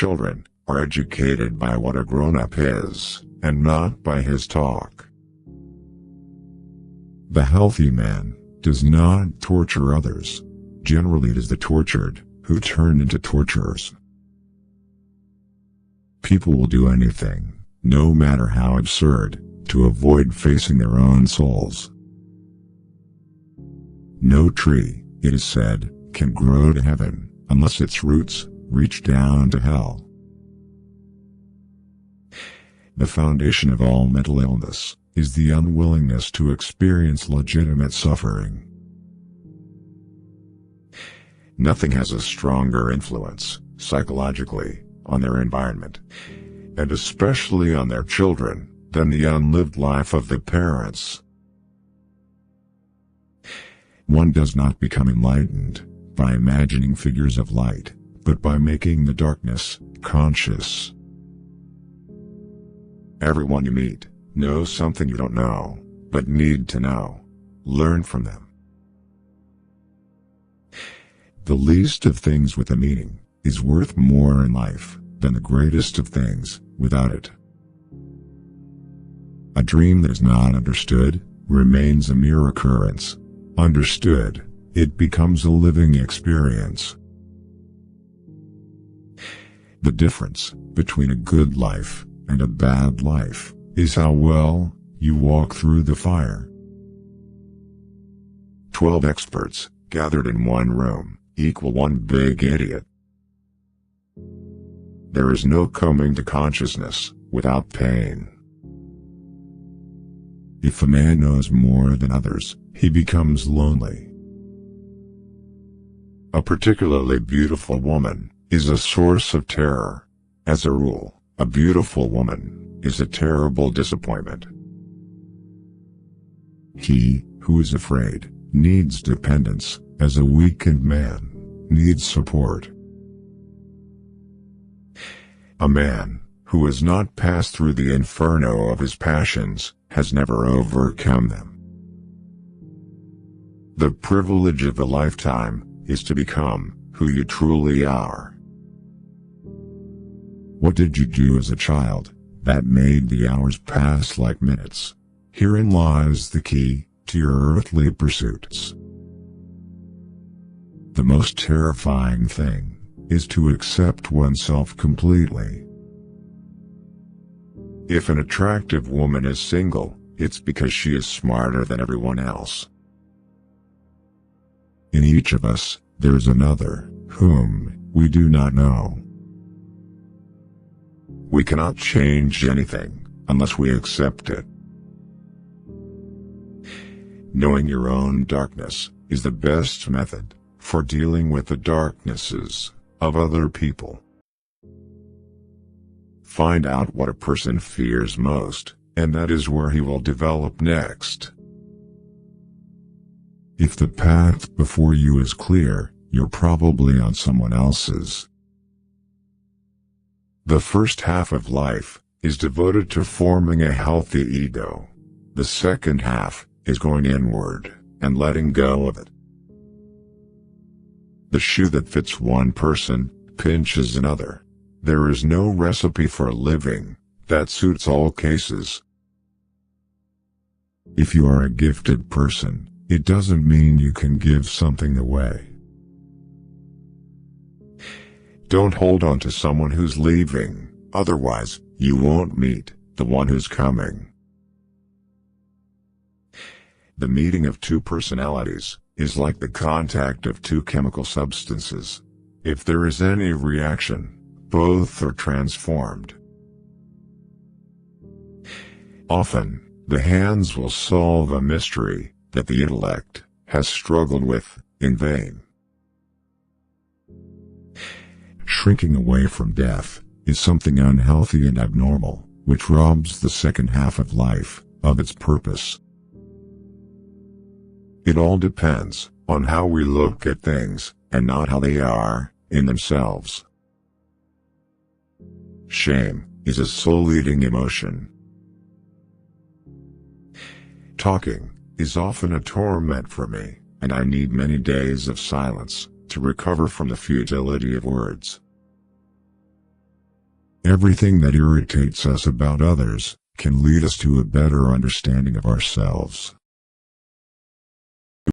children are educated by what a grown-up is, and not by his talk. The healthy man does not torture others. Generally it is the tortured who turn into torturers. People will do anything, no matter how absurd, to avoid facing their own souls. No tree, it is said, can grow to heaven unless its roots reach down to hell. The foundation of all mental illness is the unwillingness to experience legitimate suffering. Nothing has a stronger influence, psychologically, on their environment, and especially on their children, than the unlived life of the parents. One does not become enlightened by imagining figures of light, but by making the darkness conscious. Everyone you meet knows something you don't know, but need to know. Learn from them. The least of things with a meaning is worth more in life than the greatest of things without it. A dream that is not understood remains a mere occurrence. Understood, it becomes a living experience. The difference between a good life and a bad life is how well you walk through the fire. 12 experts gathered in one room equal one big idiot. There is no coming to consciousness without pain. If a man knows more than others, he becomes lonely. A particularly beautiful woman is a source of terror. As a rule, a beautiful woman is a terrible disappointment. He who is afraid needs dependence, as a weakened man needs support. A man who has not passed through the inferno of his passions has never overcome them. The privilege of a lifetime is to become who you truly are. What did you do as a child that made the hours pass like minutes? Herein lies the key to your earthly pursuits. The most terrifying thing is to accept oneself completely. If an attractive woman is single, it's because she is smarter than everyone else. In each of us, there is another, whom we do not know. We cannot change anything unless we accept it. Knowing your own darkness is the best method for dealing with the darknesses of other people. Find out what a person fears most, and that is where he will develop next. If the path before you is clear, you're probably on someone else's. The first half of life is devoted to forming a healthy ego. The second half is going inward and letting go of it. The shoe that fits one person pinches another. There is no recipe for living that suits all cases. If you are a gifted person, it doesn't mean you can give something away. Don't hold on to someone who's leaving, otherwise, you won't meet the one who's coming. The meeting of two personalities is like the contact of two chemical substances. If there is any reaction, both are transformed. Often, the hands will solve a mystery that the intellect has struggled with in vain. Shrinking away from death is something unhealthy and abnormal, which robs the second half of life of its purpose. It all depends on how we look at things, and not how they are in themselves. Shame is a soul-eating emotion. Talking is often a torment for me, and I need many days of silence to recover from the futility of words. Everything that irritates us about others can lead us to a better understanding of ourselves.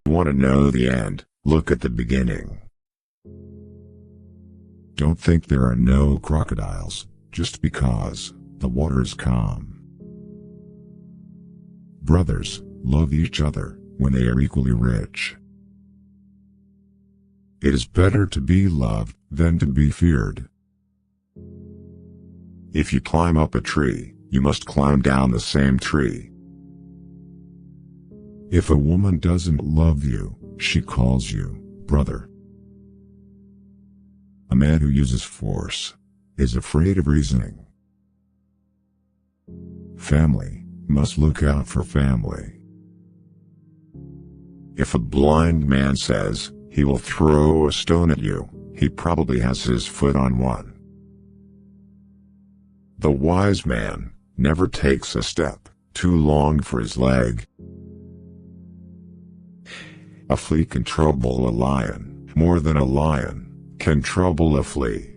You want to know the end? Look at the beginning. Don't think there are no crocodiles just because the water is calm. Brothers love each other when they are equally rich. It is better to be loved than to be feared. If you climb up a tree, you must climb down the same tree. If a woman doesn't love you, she calls you brother. A man who uses force is afraid of reasoning. Family must look out for family. If a blind man says he will throw a stone at you, he probably has his foot on one. The wise man never takes a step too long for his leg. A flea can trouble a lion more than a lion can trouble a flea.